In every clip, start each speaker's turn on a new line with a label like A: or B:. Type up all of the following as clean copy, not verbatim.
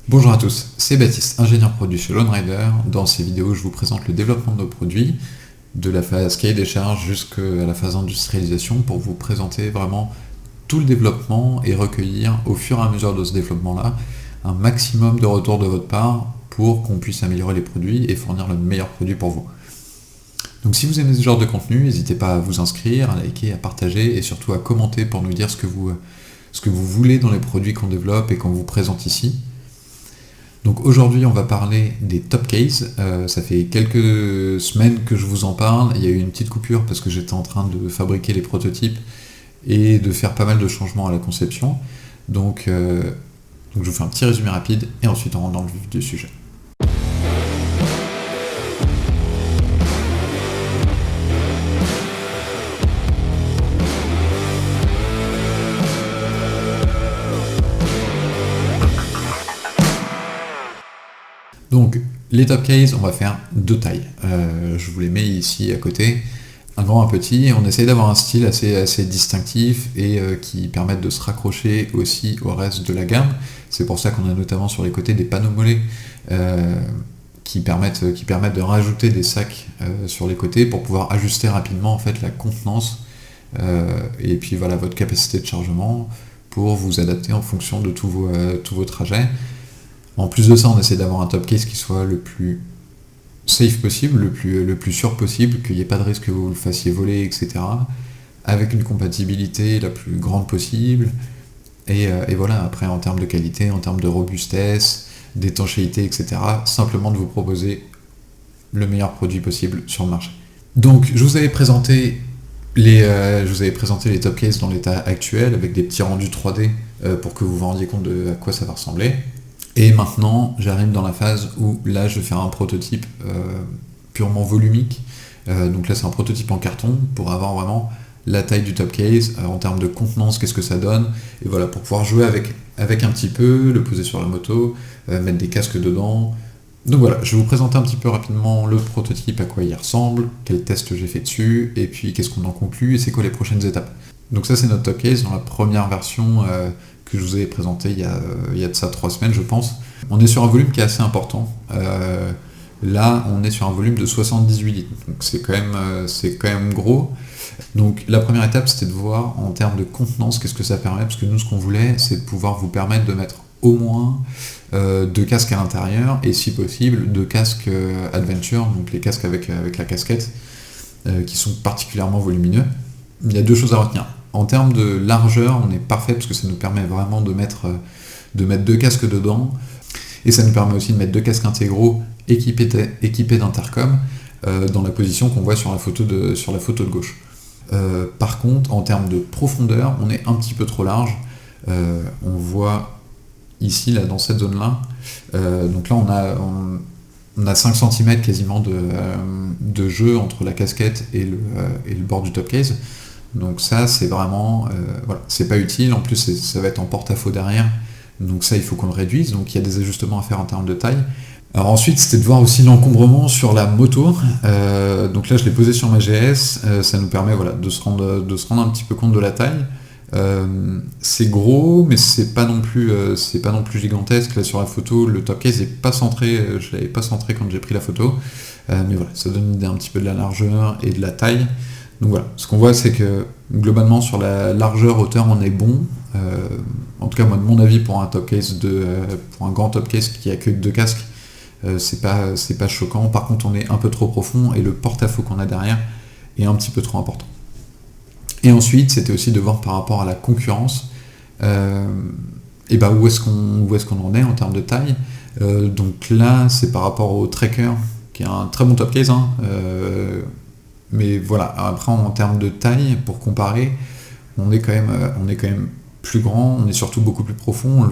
A: Bonjour à tous, c'est Baptiste, ingénieur produit chez Lone Rider. Dans ces vidéos, je vous présente le développement de nos produits, de la phase cahier des charges jusqu'à la phase industrialisation, pour vous présenter vraiment tout le développement et recueillir au fur et à mesure de ce développement-là un maximum de retours de votre part pour qu'on puisse améliorer les produits et fournir le meilleur produit pour vous. Donc si vous aimez ce genre de contenu, n'hésitez pas à vous inscrire, à liker, à partager et surtout à commenter pour nous dire ce que vous voulez dans les produits qu'on développe et qu'on vous présente ici. Donc aujourd'hui on va parler des top cases. Ça fait quelques semaines que je vous en parle. Il y a eu une petite coupure parce que j'étais en train de fabriquer les prototypes et de faire pas mal de changements à la conception. Donc je vous fais un petit résumé rapide et ensuite on rentre dans le vif du sujet. Donc, les top cases, on va faire deux tailles. Je vous les mets ici à côté, un grand, un petit. On essaye d'avoir un style assez distinctif et qui permette de se raccrocher aussi au reste de la gamme. C'est pour ça qu'on a notamment sur les côtés des panneaux mollets qui permettent de rajouter des sacs sur les côtés pour pouvoir ajuster rapidement en fait la contenance et puis voilà votre capacité de chargement pour vous adapter en fonction de tous vos trajets. En plus de ça, on essaie d'avoir un top case qui soit le plus safe possible, le plus sûr possible, qu'il n'y ait pas de risque que vous le fassiez voler, etc. Avec une compatibilité la plus grande possible. Et voilà, après en termes de qualité, en termes de robustesse, d'étanchéité, etc. Simplement de vous proposer le meilleur produit possible sur le marché. Donc je vous avais présenté les top cases dans l'état actuel avec des petits rendus 3D pour que vous vous rendiez compte de à quoi ça va ressembler. Et maintenant, j'arrive dans la phase où là, je vais faire un prototype purement volumique. Donc là, c'est un prototype en carton pour avoir vraiment la taille du top case, en termes de contenance, qu'est-ce que ça donne. Et voilà, pour pouvoir jouer avec un petit peu, le poser sur la moto, mettre des casques dedans. Donc voilà, je vais vous présenter un petit peu rapidement le prototype, à quoi il ressemble, quels tests j'ai fait dessus, et puis qu'est-ce qu'on en conclut, et c'est quoi les prochaines étapes. Donc ça, c'est notre top case dans la première version que je vous avais présenté il y a de ça 3 semaines, je pense. On est sur un volume qui est assez important. Là, on est sur un volume de 78 litres, donc c'est quand même gros. Donc la première étape, c'était de voir en termes de contenance, qu'est-ce que ça permet, parce que nous, ce qu'on voulait, c'est de pouvoir vous permettre de mettre au moins 2 casques à l'intérieur, et si possible, 2 casques Adventure, donc les casques avec la casquette, qui sont particulièrement volumineux. Il y a 2 choses à retenir. En termes de largeur, on est parfait parce que ça nous permet vraiment de mettre 2 casques dedans. Et ça nous permet aussi de mettre 2 casques intégraux équipés d'intercom dans la position qu'on voit sur la photo de gauche. Par contre, en termes de profondeur, on est un petit peu trop large. On voit ici, là, dans cette zone-là. Donc là, on a 5 cm quasiment de jeu entre la casquette et le bord du top case. Donc ça, c'est vraiment, voilà, c'est pas utile. En plus, ça va être en porte-à-faux derrière. Donc ça, il faut qu'on le réduise. Donc il y a des ajustements à faire en termes de taille. Alors ensuite, c'était de voir aussi l'encombrement sur la moto. Donc là, je l'ai posé sur ma GS. Ça nous permet, voilà, de se rendre un petit peu compte de la taille. C'est gros, mais c'est pas non plus gigantesque. Là, sur la photo, le top case n'est pas centré. Je l'avais pas centré quand j'ai pris la photo. Mais voilà, ça donne une idée un petit peu de la largeur et de la taille. Donc voilà, ce qu'on voit, c'est que globalement sur la largeur hauteur on est bon. En tout cas, moi de mon avis, pour un grand top case qui accueille 2 casques, c'est pas choquant. Par contre, on est un peu trop profond et le porte-à-faux qu'on a derrière est un petit peu trop important. Et ensuite, c'était aussi de voir par rapport à la concurrence, et bah où est-ce qu'on en est en termes de taille. Donc là, c'est par rapport au Tracker, qui est un très bon top case. Mais voilà, après en termes de taille, pour comparer, on est quand même plus grand, on est surtout beaucoup plus profond, on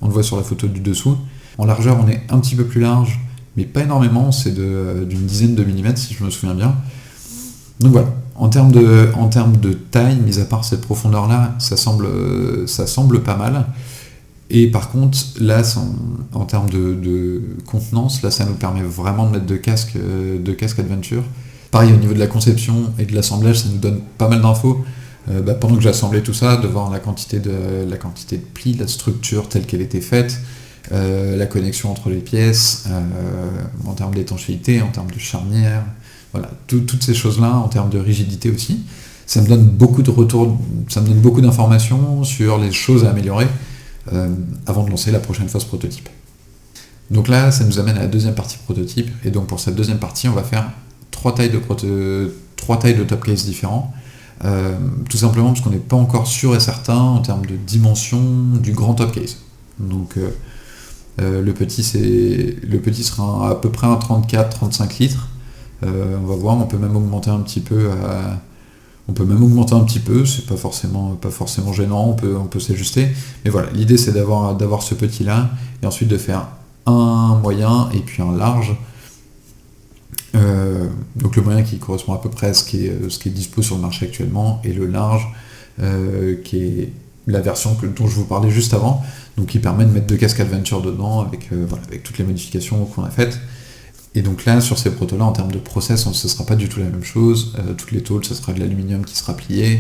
A: le voit sur la photo du dessous. En largeur, on est un petit peu plus large, mais pas énormément, c'est d'une dizaine de millimètres si je me souviens bien. Donc voilà, en termes de taille, mis à part cette profondeur-là, ça semble pas mal. Et par contre, là, en termes de contenance, là, ça nous permet vraiment de mettre 2 casques Adventure. Pareil, au niveau de la conception et de l'assemblage, ça nous donne pas mal d'infos. Pendant que j'assemblais tout ça, de voir la quantité de plis, la structure telle qu'elle était faite, la connexion entre les pièces, en termes d'étanchéité, en termes de charnière, voilà, toutes ces choses-là, en termes de rigidité aussi. Ça me donne beaucoup de retours, ça me donne beaucoup d'informations sur les choses à améliorer avant de lancer la prochaine phase prototype. Donc là, ça nous amène à la deuxième partie prototype, et donc pour cette deuxième partie, on va faire trois tailles de top case différents, tout simplement parce qu'on n'est pas encore sûr et certain en termes de dimension du grand top case. Donc le petit sera à peu près un 34-35 litres. On va voir, on peut même augmenter un petit peu, c'est pas forcément gênant, on peut s'ajuster. Mais voilà, l'idée c'est d'avoir ce petit là, et ensuite de faire un moyen et puis un large. Donc le moyen qui correspond à peu près à ce qui est dispo sur le marché actuellement, et le large qui est la version dont je vous parlais juste avant, donc qui permet de mettre 2 casques Adventure dedans avec toutes les modifications qu'on a faites. Et donc là, sur ces protos-là, en termes de process, ce ne sera pas du tout la même chose. Toutes les tôles, ce sera de l'aluminium qui sera plié.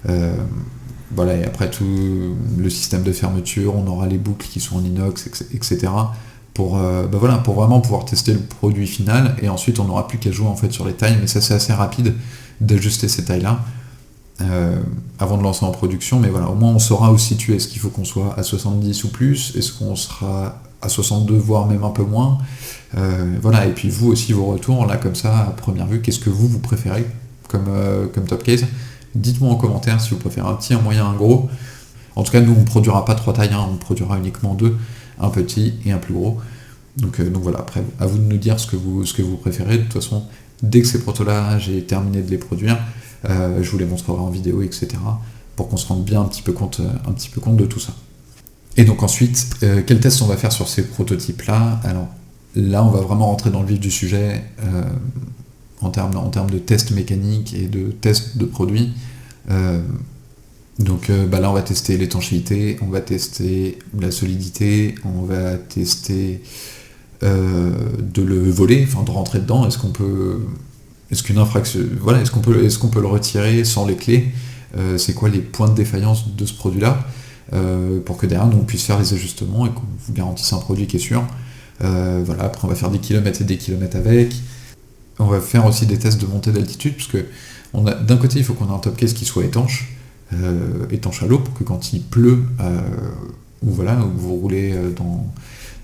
A: Et après tout le système de fermeture, on aura les boucles qui sont en inox, etc. Pour vraiment pouvoir tester le produit final. Et ensuite, on n'aura plus qu'à jouer en fait sur les tailles, mais ça c'est assez rapide d'ajuster ces tailles-là avant de lancer en production. Mais voilà, au moins on saura où se situer. Est-ce qu'il faut qu'on soit à 70 ou plus? Est-ce qu'on sera à 62, voire même un peu moins? Et puis vous aussi, vos retours, là comme ça, à première vue, qu'est-ce que vous préférez comme top case? Dites-moi en commentaire si vous préférez un petit, un moyen, un gros. En tout cas, nous on ne produira pas 3 tailles, on produira uniquement 2, un petit et un plus gros. Donc voilà, après, à vous de nous dire ce que vous préférez. De toute façon, dès que ces protos-là, j'ai terminé de les produire, je vous les montrerai en vidéo, etc. pour qu'on se rende bien un petit peu compte de tout ça. Et donc ensuite, quel test on va faire sur ces prototypes-là? Alors là, on va vraiment rentrer dans le vif du sujet en termes de tests mécaniques et de tests de produits. Là, on va tester l'étanchéité, on va tester la solidité, on va tester de le voler, de rentrer dedans. Est-ce qu'on peut le retirer sans les clés? C'est quoi les points de défaillance de ce produit-là? Pour que derrière, nous, on puisse faire les ajustements et qu'on vous garantisse un produit qui est sûr. Après, on va faire des kilomètres et des kilomètres avec. On va faire aussi des tests de montée d'altitude, parce que d'un côté, il faut qu'on ait un top case qui soit étanche à l'eau, pour que quand il pleut, ou vous roulez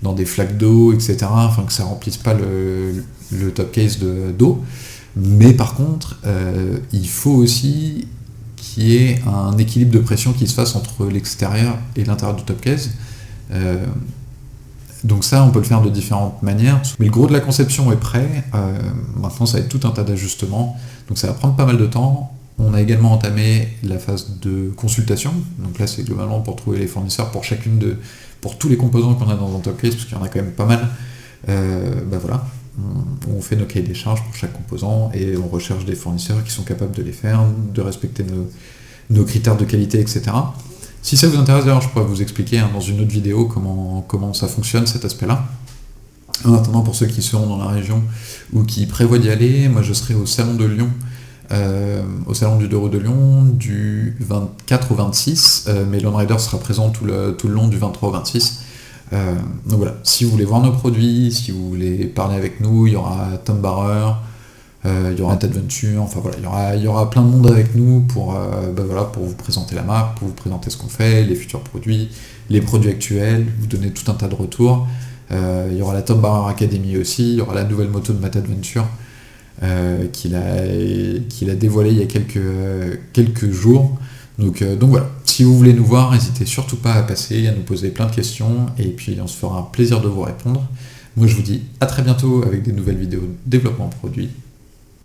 A: dans des flaques d'eau, etc., que ça remplisse pas le top case d'eau. Mais par contre, il faut aussi qu'il y ait un équilibre de pression qui se fasse entre l'extérieur et l'intérieur du top case. Donc ça, on peut le faire de différentes manières. Mais le gros de la conception est prêt. Maintenant, ça va être tout un tas d'ajustements. Donc ça va prendre pas mal de temps. On a également entamé la phase de consultation. Donc là, c'est globalement pour trouver les fournisseurs pour tous les composants qu'on a dans un top case, parce qu'il y en a quand même pas mal. On fait nos cahiers des charges pour chaque composant et on recherche des fournisseurs qui sont capables de les faire, de respecter nos critères de qualité, etc. Si ça vous intéresse, d'ailleurs, je pourrais vous expliquer dans une autre vidéo comment ça fonctionne, cet aspect-là. En attendant, pour ceux qui seront dans la région ou qui prévoient d'y aller, moi je serai au Salon de Lyon, au Salon du 2 roues de Lyon, du 24 au 26, mais Lone Rider sera présent tout le long du 23 au 26. Donc voilà, si vous voulez voir nos produits, si vous voulez parler avec nous, il y aura Tom Barrer, il y aura Adventure, il y aura plein de monde avec nous pour vous présenter la marque, pour vous présenter ce qu'on fait, les futurs produits, les produits actuels, vous donner tout un tas de retours. Il y aura la Tom Barrer Academy aussi, il y aura la nouvelle moto de Matt Adventure qu'il a dévoilée il y a quelques jours. Donc voilà, si vous voulez nous voir, n'hésitez surtout pas à passer, à nous poser plein de questions, et puis on se fera un plaisir de vous répondre. Moi je vous dis à très bientôt avec des nouvelles vidéos de développement produit.